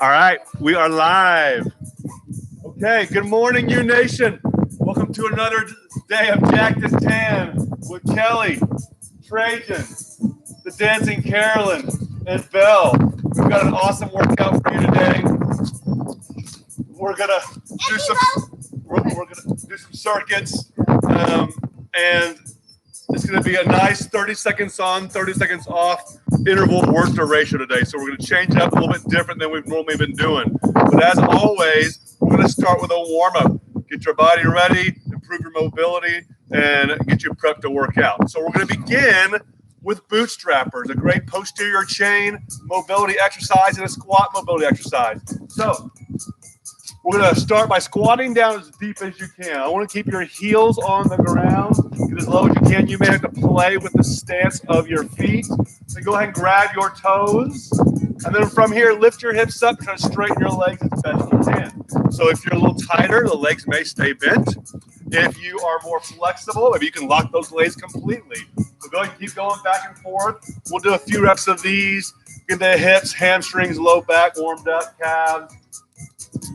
All right, we are live. Okay, good morning, you nation. Welcome to another day of Jacked and Tan with Kelly, Trajan, the Dancing Carolyn, and Belle. We've got an awesome workout for you today. We're gonna do some circuits, and it's gonna be a nice 30 seconds on, 30 seconds off interval work duration today. So we're going to change it up a little bit different than we've normally been doing. But as always, we're going to start with a warm-up. Get your body ready, improve your mobility, and get you prepped to work out. So we're going to begin with bootstrappers, a great posterior chain mobility exercise and a squat mobility exercise. So we're going to start by squatting down as deep as you can. I want to keep your heels on the ground. Get as low as you can. You may have to play with the stance of your feet. So go ahead and grab your toes. And then from here, lift your hips up. Try to straighten your legs as best you can. So if you're a little tighter, the legs may stay bent. If you are more flexible, maybe you can lock those legs completely. So go ahead and keep going back and forth. We'll do a few reps of these. Get the hips, hamstrings, low back warmed up, calves.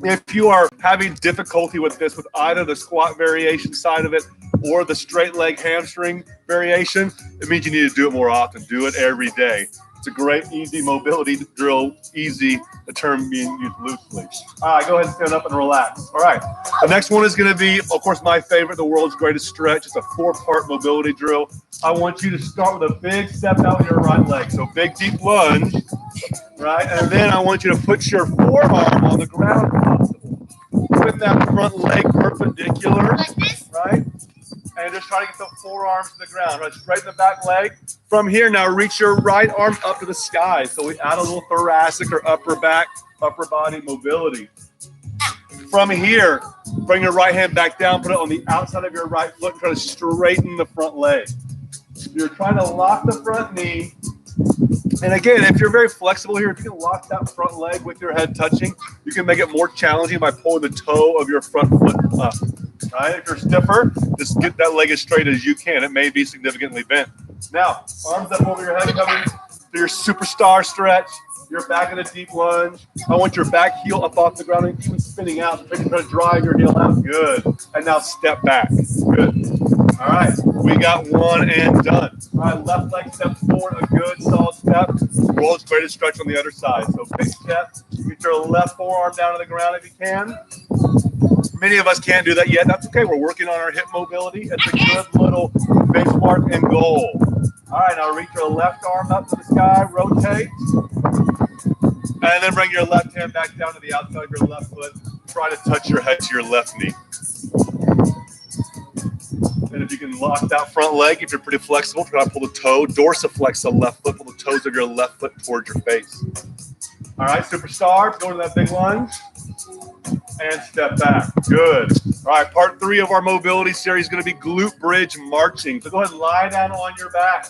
If you are having difficulty with this, with either the squat variation side of it or the straight leg hamstring variation, it means you need to do it more often. Do it every day. It's a great, easy mobility drill, easy, the term being used loosely. All right, go ahead and stand up and relax. All right, the next one is going to be, of course, my favorite, the world's greatest stretch. It's a 4-part mobility drill. I want you to start with a big step out with your right leg. So big, deep lunge, right? And then I want you to put your forearm on the ground if possible. With that front leg perpendicular, right? And just try to get the forearms to the ground, right? Straighten the back leg. From here, now reach your right arm up to the sky. So we add a little thoracic or upper back, upper body mobility. From here, bring your right hand back down, put it on the outside of your right foot, and try to straighten the front leg. You're trying to lock the front knee. And again, if you're very flexible here, if you can lock that front leg with your head touching, you can make it more challenging by pulling the toe of your front foot up. Right? If you're stiffer, just get that leg as straight as you can. It may be significantly bent. Now, arms up over your head, coming to your superstar stretch. You're back in a deep lunge. I want your back heel up off the ground and even spinning out. So you can try to drive your heel out. Good. And now step back. Good. All right. We got one and done. All right. Left leg steps forward. A good solid step. World's greatest stretch on the other side. So big step. Get your left forearm down to the ground if you can. Many of us can't do that yet. That's okay. We're working on our hip mobility. It's a good little benchmark and goal. All right, now reach your left arm up to the sky, rotate, and then bring your left hand back down to the outside of your left foot. Try to touch your head to your left knee. And if you can lock that front leg, if you're pretty flexible, try to pull the toe, dorsiflex the left foot, pull the toes of your left foot towards your face. All right, superstar, go to that big lunge. And step back. Good. All right, part 3 of our mobility series is going to be glute bridge marching. So go ahead and lie down on your back.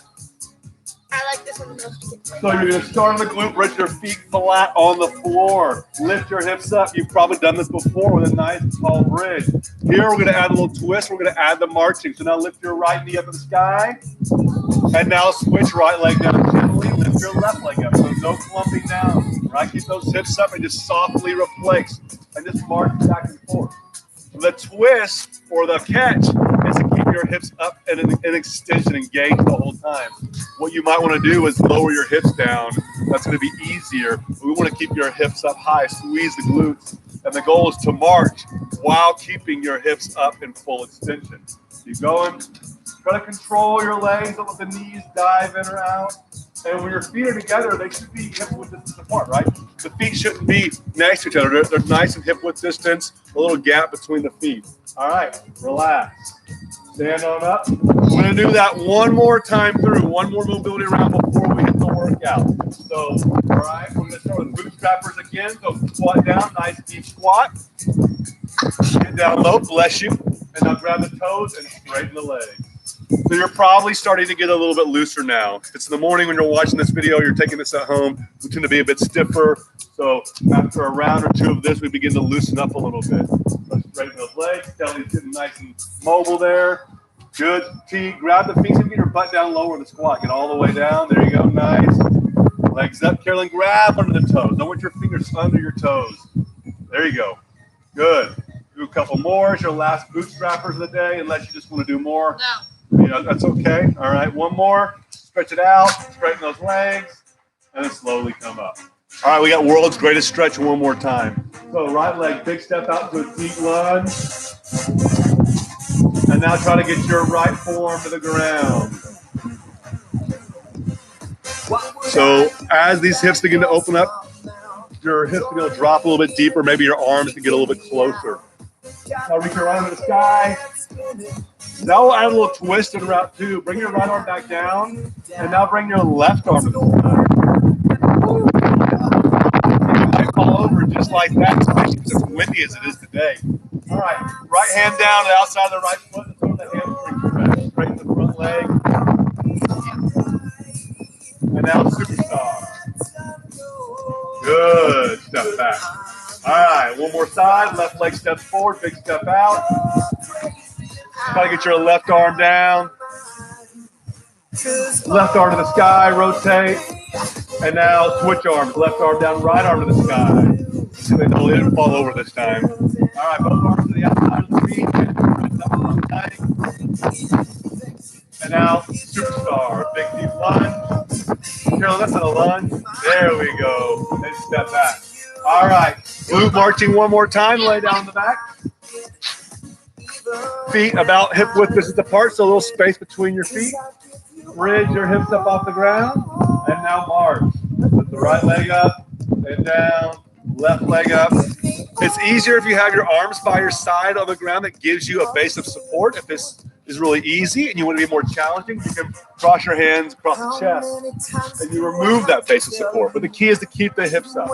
I like this one the most. So you're going to start on the glute bridge, your feet flat on the floor. Lift your hips up. You've probably done this before with a nice tall bridge. Here we're going to add a little twist. We're going to add the marching. So now lift your right knee up to the sky. And now switch right leg down gently. Lift your left leg up. So no clumping down. Right? Keep those hips up and just softly replace. And just march back and forth. The twist or the catch is to keep your hips up and an extension engaged the whole time. What you might want to do is lower your hips down. That's going to be easier. We want to keep your hips up high, squeeze the glutes. And the goal is to march while keeping your hips up in full extension. Keep going. Try to control your legs. Don't let the knees dive in or out. And when your feet are together, they should be hip width distance apart, right? The feet shouldn't be next to each other. They're nice and hip width distance, a little gap between the feet. All right, relax. Stand on up. We're going to do that one more time through, one more mobility round before we hit the workout. So, all right, we're going to start with bootstrappers again. So squat down, nice deep squat. Get down low, bless you. And now grab the toes and straighten the legs. So you're probably starting to get a little bit looser now. If it's in the morning when you're watching this video, you're taking this at home, we tend to be a bit stiffer. So after a round or two of this, we begin to loosen up a little bit. Let's straighten those legs. Belly's getting nice and mobile there. Good. T, grab the feet and get your butt down lower in the squat. Get all the way down. There you go. Nice. Legs up, Carolyn, grab under the toes. Don't want your fingers under your toes. There you go. Good. Do a couple more. It's your last bootstrappers of the day, unless you just want to do more. No. Yeah, that's okay. All right, one more. Stretch it out, straighten those legs, and then slowly come up. All right, we got world's greatest stretch one more time. So right leg, big step out to a deep lunge. And now try to get your right forearm to the ground. So as these hips begin to open up, your hips begin to drop a little bit deeper. Maybe your arms can get a little bit closer. Now reach your right arm to the sky. Now we'll add a little twist in route 2. Bring your right arm back down, and now bring your left arm to the sky. You might fall over just like that, especially if it's as windy as it is today. All right, right hand down to the outside of the right foot, and throw the hamstring back. Straighten the front leg. And now superstar. Good. Step back. All right, one more side. Left leg steps forward, big step out. Try to get your left arm down. Left arm to the sky, rotate. And now switch arms. Left arm down, right arm to the sky. So they didn't fall over this time. All right, both arms to the outside of the feet. And now superstar. Big deep lunge. Carolyn, that's not a lunge. There we go. And step back. All right. Glute marching one more time. Lay down on the back. Feet about hip width distance apart, so a little space between your feet. Bridge your hips up off the ground. And now march. Put the right leg up and down. Left leg up. It's easier if you have your arms by your side on the ground. That gives you a base of support. If this is really easy and you want to be more challenging, you can cross your hands across the chest and you remove that base of support. But the key is to keep the hips up.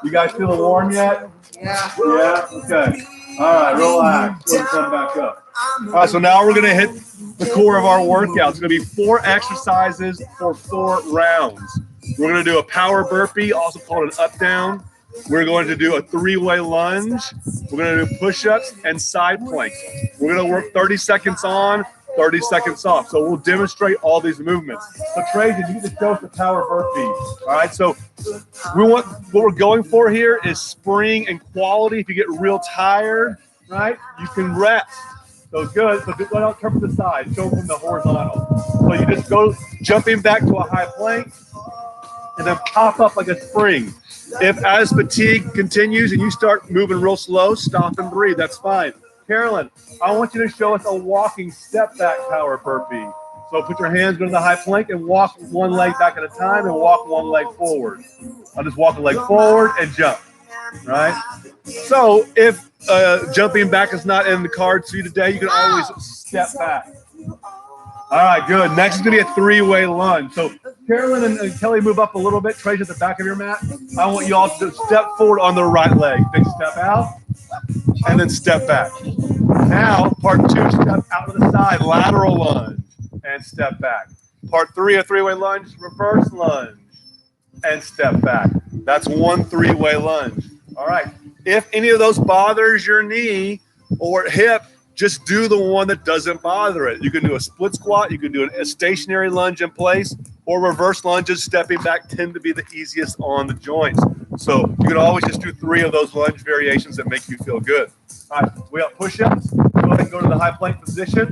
You guys feeling warm yet? Yeah. Yeah? Okay. All right, relax. We'll come back up. All right, so now we're going to hit the core of our workout. It's going to be 4 exercises for 4 rounds. We're going to do a power burpee, also called an up-down. We're going to do a 3-way lunge. We're going to do push-ups and side planks. We're going to work 30 seconds on, 30 seconds off. So we'll demonstrate all these movements. So Trajan, you need to show us the power burpee. All right, so what we're going for here is spring and quality. If you get real tired, right, you can rest. So good. So just let out, turn to the side. Show from the horizontal. So you just go jumping back to a high plank and then pop up like a spring. If as fatigue continues and you start moving real slow, stop and breathe. That's fine. Carolyn, I want you to show us a walking step back power burpee. So put your hands into the high plank and walk one leg back at a time and walk one leg forward. I'll just walk a leg forward and jump, right? So if jumping back is not in the cards for you today, you can always step back. All right, good. Next is going to be a 3-way lunge. So Carolyn and Kelly, move up a little bit. Trace at the back of your mat. I want you all to step forward on the right leg. Big step out, and then step back. Now, part 2, step out to the side, lateral lunge, and step back. Part 3, a 3-way lunge, reverse lunge, and step back. That's one 3-way lunge. All right. If any of those bothers your knee or hip, just do the one that doesn't bother it. You can do a split squat. You can do a stationary lunge in place, or reverse lunges. Stepping back tend to be the easiest on the joints. So you can always just do 3 of those lunge variations that make you feel good. All right, we got push-ups. Go ahead and go to the high plank position.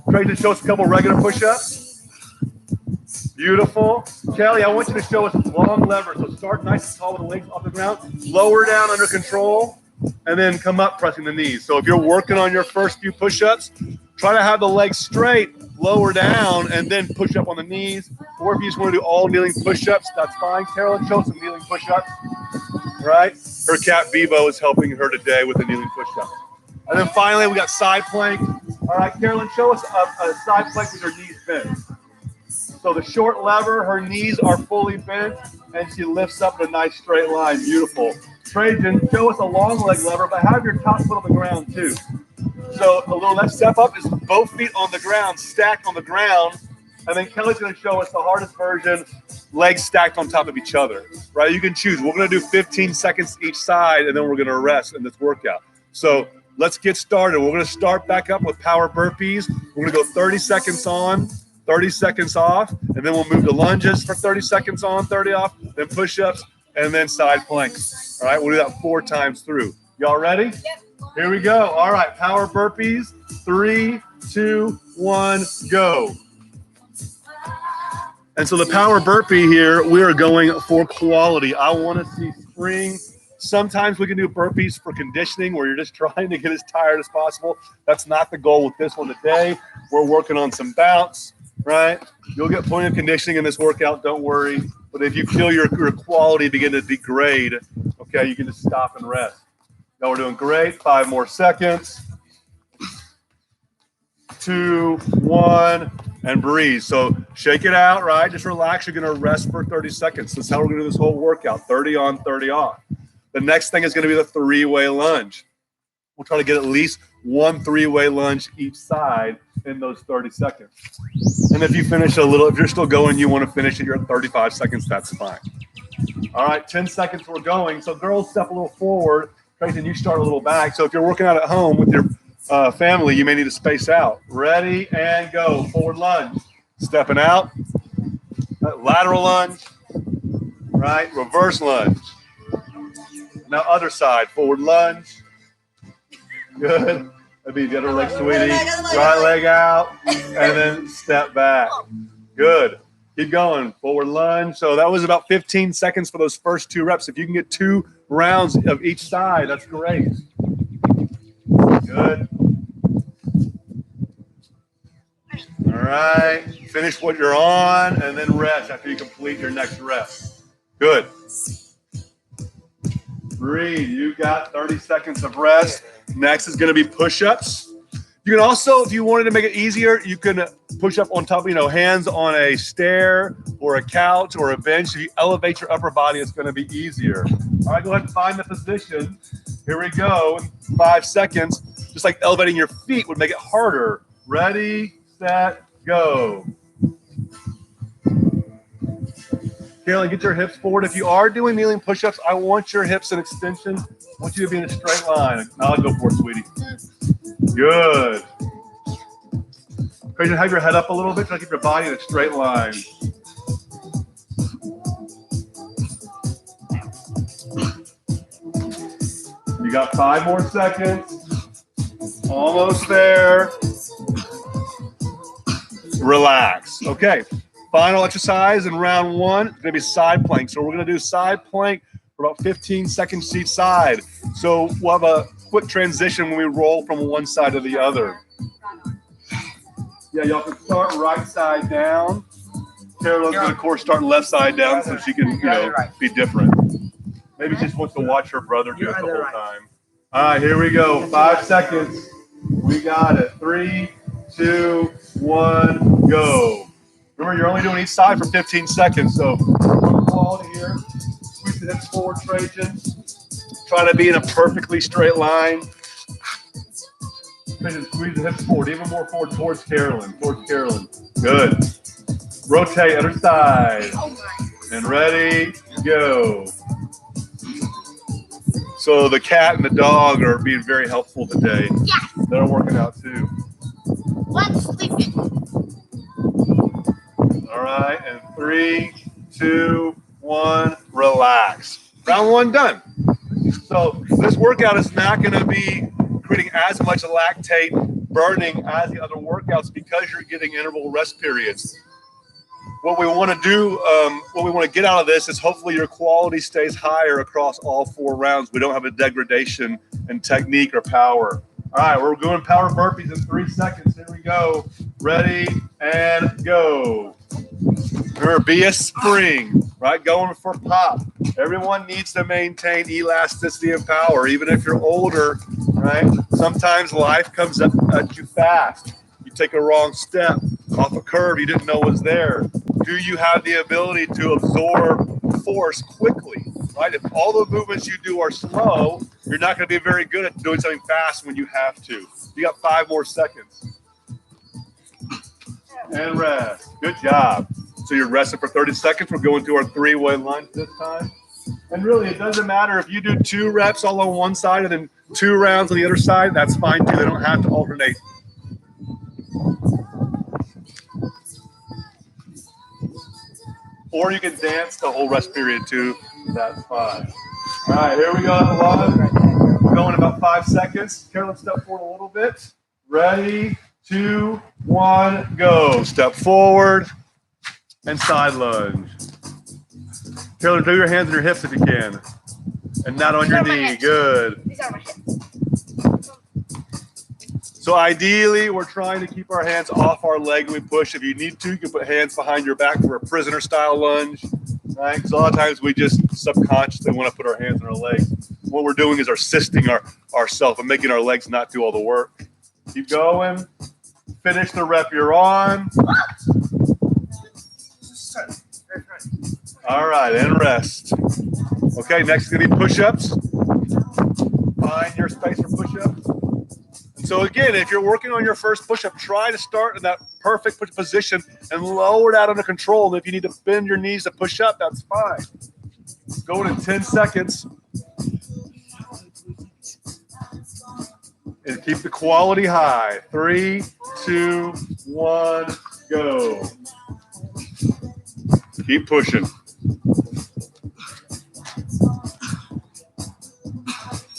Try to show us a couple regular push-ups. Beautiful. Kelly, I want you to show us long levers. So start nice and tall with the legs off the ground. Lower down under control. And then come up pressing the knees. So if you're working on your first few push-ups, try to have the legs straight, lower down, and then push up on the knees. Or if you just want to do all kneeling push-ups, that's fine. Carolyn, show some kneeling push-ups, right? Her cat Vivo is helping her today with the kneeling push-ups. And then finally, we got side plank. All right, Carolyn, show us a side plank with her knees bent. So the short lever, her knees are fully bent, and she lifts up in a nice straight line. Beautiful. Trajan, show us a long leg lever, but have your top foot on the ground too. So a little next step up is both feet on the ground, stacked on the ground. And then Kelly's going to show us the hardest version, legs stacked on top of each other, right? You can choose. We're going to do 15 seconds each side, and then we're going to rest in this workout. So let's get started. We're going to start back up with power burpees. We're going to go 30 seconds on, 30 seconds off, and then we'll move to lunges for 30 seconds on, 30 off, then push-ups, and then side planks. All right, we'll do that 4 times through. Y'all ready? Yep. Here we go. All right, power burpees. 3, 2, 1, go. And so the power burpee here, we are going for quality. I want to see spring. Sometimes we can do burpees for conditioning where you're just trying to get as tired as possible. That's not the goal with this one today. We're working on some bounce, right? You'll get plenty of conditioning in this workout, don't worry. But if you feel your quality begin to degrade, okay, you can just stop and rest. Now we're doing great. 5 more seconds. 2, 1, and breathe. So shake it out, right? Just relax. You're going to rest for 30 seconds. That's how we're going to do this whole workout, 30 on, 30 off. The next thing is going to be the 3-way lunge. We'll try to get at least 1 3-way lunge each side in those 30 seconds. And if you finish a little, if you're still going, you want to finish it, you're at 35 seconds, that's fine. All right, 10 seconds, we're going. So girls, step a little forward. Tracy, you start a little back. So if you're working out at home with your family, you may need to space out. Ready and go. Forward lunge. Stepping out. Lateral lunge. Right. Reverse lunge. Now other side. Forward lunge. Good. That'd be the other leg, sweetie. Right leg out. And then step back. Good. Keep going. Forward lunge. So that was about 15 seconds for those first 2 reps. If you can get 2 rounds of each side, that's great. Good. All right. Finish what you're on and then rest after you complete your next rep. Good. Breathe. You got 30 seconds of rest. Next is going to be push-ups. You can also, if you wanted to make it easier, you can push up on top, hands on a stair or a couch or a bench. If you elevate your upper body, it's going to be easier. All right, go ahead and find the position. Here we go. 5 seconds. Just like elevating your feet would make it harder. Ready, set, go. Kaylin, get your hips forward. If you are doing kneeling push-ups, I want your hips in extension. I want you to be in a straight line. I'll go for it, sweetie. Good. Crazy, have your head up a little bit. Try to keep your body in a straight line. You got 5 more seconds. Almost there. Relax. Okay. Final exercise in round 1 is going to be side plank. So we're going to do side plank for about 15 seconds each side. So we'll have a quick transition when we roll from one side to the other. Yeah, y'all can start right side down. Carolyn's going to, of course, start left side down so she can, be different. Maybe she just wants to watch her brother do it the whole time. All right, here we go. 5 seconds. We got it. 3, 2, 1, go. Remember, you're only doing each side for 15 seconds, so good quality here. Squeeze the hips forward, Trajan. Try to be in a perfectly straight line. Trajan, squeeze the hips forward, even more forward towards Carolyn. Good. Rotate other side. And ready, go. So the cat and the dog are being very helpful today. Yeah. They're working out too. One's sleeping. All right, and 3, 2, 1, relax. Round 1 done. So this workout is not going to be creating as much lactate burning as the other workouts because you're getting interval rest periods. What we want to do, what we want to get out of this is hopefully your quality stays higher across all 4 rounds. We don't have a degradation in technique or power. All right, we're doing power burpees in 3 seconds. Here we go. Ready and go. Remember, be a spring, right? Going for pop. Everyone needs to maintain elasticity and power, even if you're older, right? Sometimes life comes up at you fast. You take a wrong step off a curve you didn't know was there. Do you have the ability to absorb force quickly, right? If all the movements you do are slow, you're not going to be very good at doing something fast when you have to. You got 5 more seconds. And rest. Good job. So you're resting for 30 seconds. We're going through our 3-way lunge this time. And really, it doesn't matter if you do 2 reps all on one side and then 2 rounds on the other side. That's fine too. They don't have to alternate. Or you can dance the whole rest period too. That's fine. All right, here we go at the lunge. We're going about 5 seconds. Carolyn, step forward a little bit. Ready, 2, 1, go. Step forward and side lunge. Carolyn, do your hands on your hips if you can. And not on your knee. Good. These are my hips. So ideally, we're trying to keep our hands off our leg when we push. If you need to, you can put hands behind your back for a prisoner style lunge. Right? Because a lot of times we just subconsciously want to put our hands on our legs. What we're doing is assisting ourselves and making our legs not do all the work. Keep going. Finish the rep you're on. All right, and rest. Okay, next is going to be push-ups. Find your space for push-ups. So again, if you're working on your first push-up, try to start in that perfect push position and lower that under control. And if you need to bend your knees to push up, that's fine. Going in 10 seconds. And keep the quality high. 3, 2, 1, go. Keep pushing.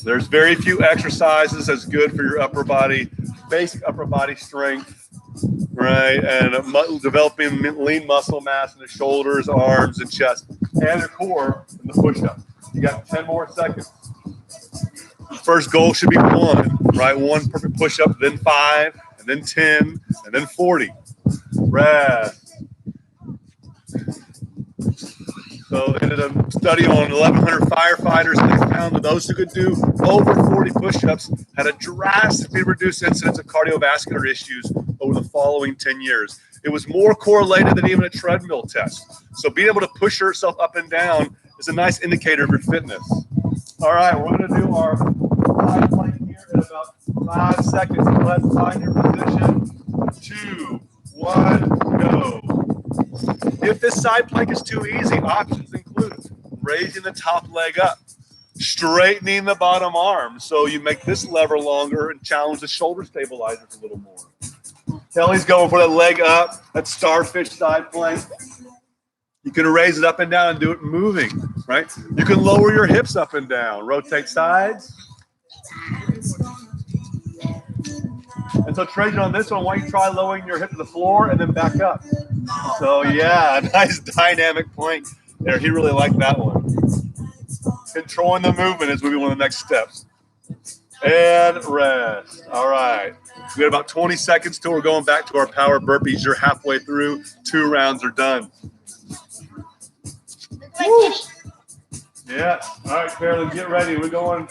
There's very few exercises that's good for your upper body, basic upper body strength, right? And developing lean muscle mass in the shoulders, arms, and chest, and the core in the push-up. You got 10 more seconds. First goal should be 1, right? 1 perfect push-up, then 5, and then 10, and then 40. Rest. So they did a study on 1,100 firefighters, and they found that those who could do over 40 push-ups had a drastically reduced incidence of cardiovascular issues over the following 10 years. It was more correlated than even a treadmill test. So being able to push yourself up and down is a nice indicator of your fitness. All right, we're going to do our side plank here in about 5 seconds. Let's find your position. 2, 1, go. If this side plank is too easy, options include raising the top leg up, straightening the bottom arm so you make this lever longer and challenge the shoulder stabilizers a little more. Kelly's going for that leg up, that starfish side plank. You can raise it up and down and do it moving, right? You can lower your hips up and down, rotate sides. And so Trajan, on this one, why don't you try lowering your hip to the floor and then back up? So yeah, nice dynamic plank there. He really liked that one. Controlling the movement is moving one of the next steps. And rest. All right. We got about 20 seconds till we're going back to our power burpees. You're halfway through. 2 rounds are done. Woo. Yeah. All right, Carolyn, get ready. We're going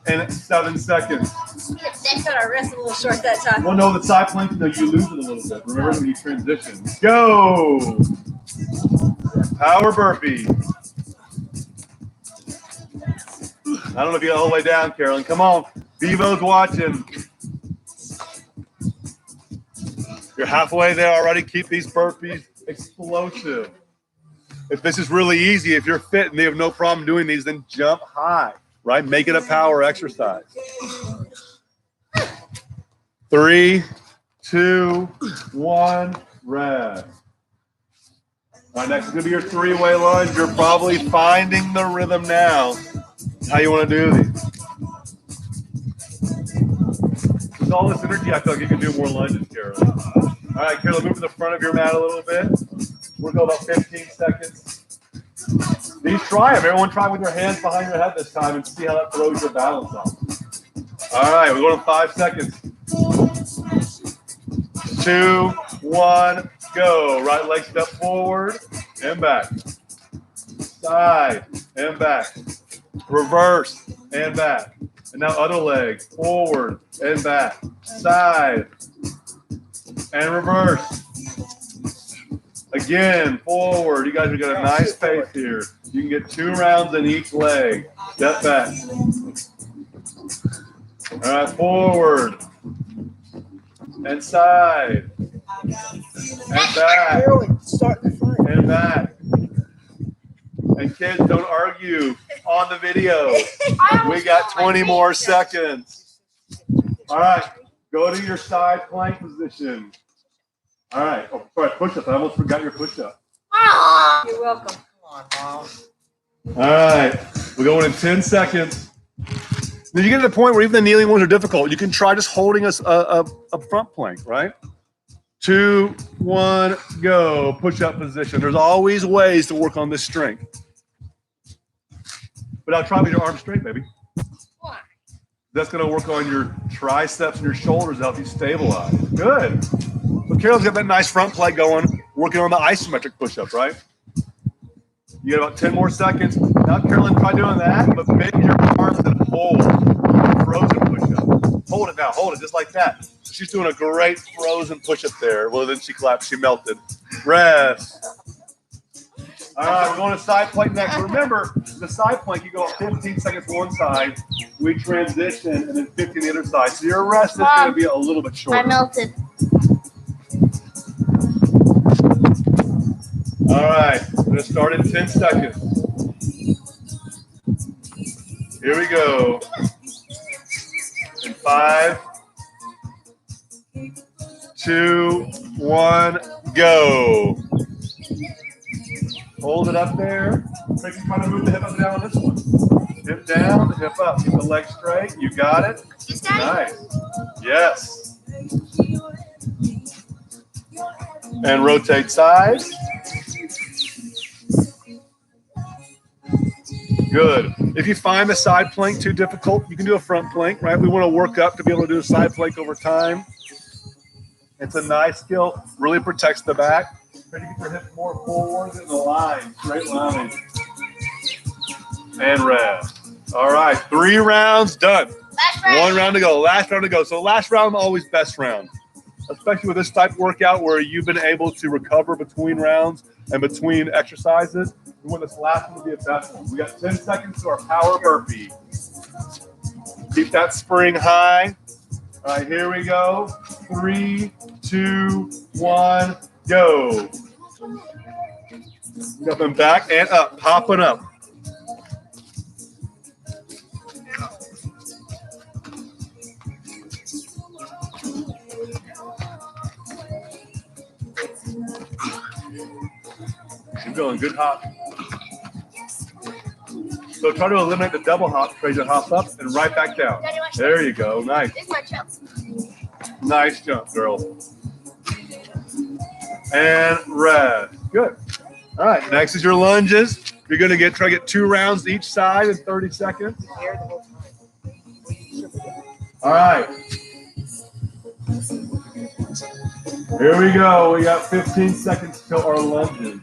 in 7 seconds. They cut our wrist a little short that time. Well, no, the side plank, no, you lose it a little bit. Remember when you transition. Go! Power burpee. I don't know if you got all the way down, Carolyn. Come on. Bevo's watching. You're halfway there already. Keep these burpees explosive. If this is really easy, if you're fit and you have no problem doing these, then jump high, right? Make it a power exercise. 3, 2, 1, rest. All right, next is going to be your 3-way lunge. You're probably finding the rhythm now. How you want to do these. With all this energy, I feel like you can do more lunges, Carolyn. All right, Carolyn, move to the front of your mat a little bit. We'll go about 15 seconds. These try them. Everyone try with your hands behind your head this time and see how that throws your balance off. All right, we're going to 5 seconds. 2, 1, go. Right leg step forward and back. Side and back. Reverse and back. And now other leg, forward and back. Side and reverse. Again, forward. You guys are getting a nice pace here. You can get 2 rounds in each leg. Step back. All right, forward. And side. And back. And back. And kids, don't argue on the video. We got 20 more seconds. All right, go to your side plank position. All right, oh, sorry, push-up. I almost forgot your push-up. You're welcome. Come on, Mom. All right, we're going in 10 seconds. Then you get to the point where even the kneeling ones are difficult. You can try just holding a front plank, right? 2, 1, go. Push-up position. There's always ways to work on this strength. But I'll try with your arms straight, baby. Why? That's going to work on your triceps and your shoulders to help you stabilize. Good. So Carol's got that nice front plank going, working on the isometric push-ups, right? You got about 10 more seconds. Now, Carolyn, try doing that, but bend your arms and hold. Frozen push-up. Hold it now. Hold it just like that. She's doing a great frozen push-up there. Well, then she collapsed. She melted. Rest. All right, we're going to side plank next. Remember, the side plank, you go 15 seconds one side, we transition, and then 15 the other side. So your rest is going to be a little bit shorter. I melted. All right, we're going to start in 10 seconds. Here we go. In 5, 2, 1, go. Hold it up there. Make you kind of move the hip up and down on this one. Hip down, hip up. Keep the leg straight. You got it. Yes, Daddy. Nice. Yes. And rotate sides. Good. If you find the side plank too difficult, you can do a front plank, right? We want to work up to be able to do a side plank over time. It's a nice skill. Really protects the back. Try to get your hips more forward in the line, straight line. And rest. All right, 3 rounds done. Last round. 1 round to go. Last round to go. So last round, always best round. Especially with this type of workout where you've been able to recover between rounds and between exercises. We want this last one to be a best one. We got 10 seconds to our power burpee. Keep that spring high. All right, here we go. 3, 2, 1, go. Up and back and up, popping up. Keep going, good hop. So try to eliminate the double hop, try to hop up and right back down. There you go, nice. This is my jump. Nice jump, girl. And rest. Good. All right, next is your lunges. You're going to try to get 2 rounds each side in 30 seconds. All right. Here we go. We got 15 seconds till our lunges.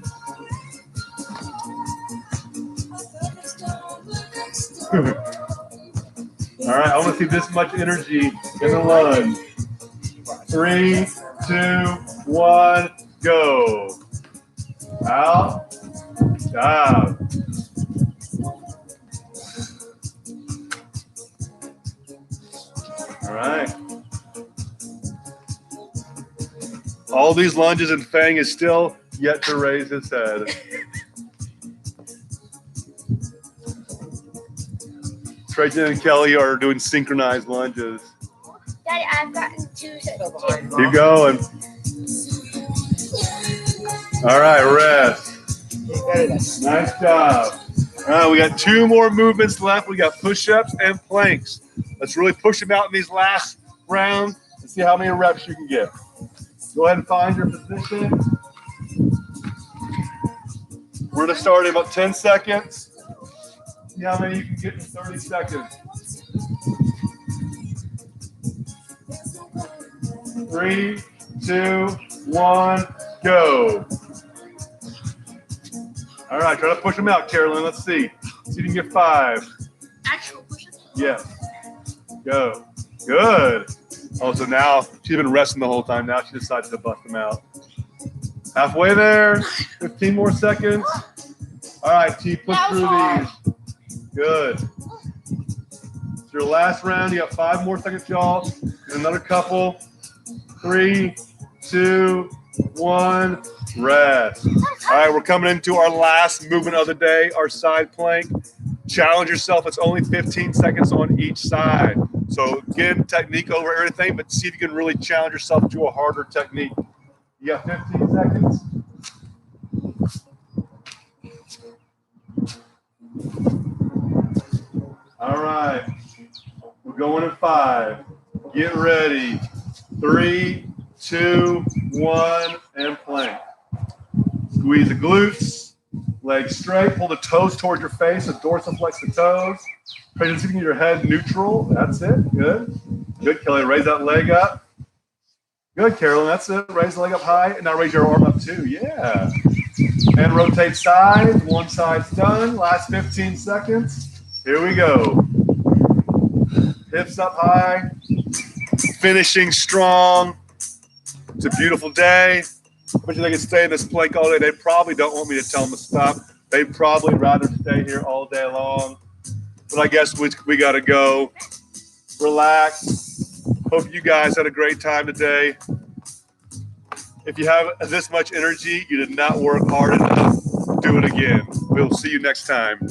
All right, I want to see this much energy in the lunge. 3, 2, 1, go. Out, down. All right. All these lunges and Fang is still yet to raise his head. Trajan and Kelly are doing synchronized lunges. Daddy, I've gotten 2 seconds. Keep going. All right, rest. Nice job. All right, we got 2 more movements left. We got push-ups and planks. Let's really push them out in these last rounds and see how many reps you can get. Go ahead and find your position. We're going to start in about 10 seconds. See how many you can get in 30 seconds. 3, 2, 1, go. All right, try to push them out, Carolyn. Let's see. See if you can get 5. Actual push-ups? Yes. Go. Good. Oh, so now she's been resting the whole time. Now she decided to bust them out. Halfway there. 15 more seconds. All right, T, push through these. Good. It's your last round. You got 5 more seconds, y'all. And another couple. 3, 2, 1. Rest. All right, we're coming into our last movement of the day, our side plank. Challenge yourself. It's only 15 seconds on each side. So again, technique over everything, but see if you can really challenge yourself to a harder technique. You got 15 seconds. All right. We're going in 5. Get ready. 3, 2, 1, and plank. Squeeze the glutes, legs straight, pull the toes towards your face, so dorsiflex the toes. Try to keep your head neutral. That's it. Good. Good, Kelly. Raise that leg up. Good, Carolyn. That's it. Raise the leg up high, and now raise your arm up too. Yeah. And rotate sides. One side's done. Last 15 seconds. Here we go. Hips up high. Finishing strong. It's a beautiful day. I bet you they can stay in this plank all day. They probably don't want me to tell them to stop. They'd probably rather stay here all day long. But I guess we got to go. Relax. Hope you guys had a great time today. If you have this much energy, you did not work hard enough. Do it again. We'll see you next time.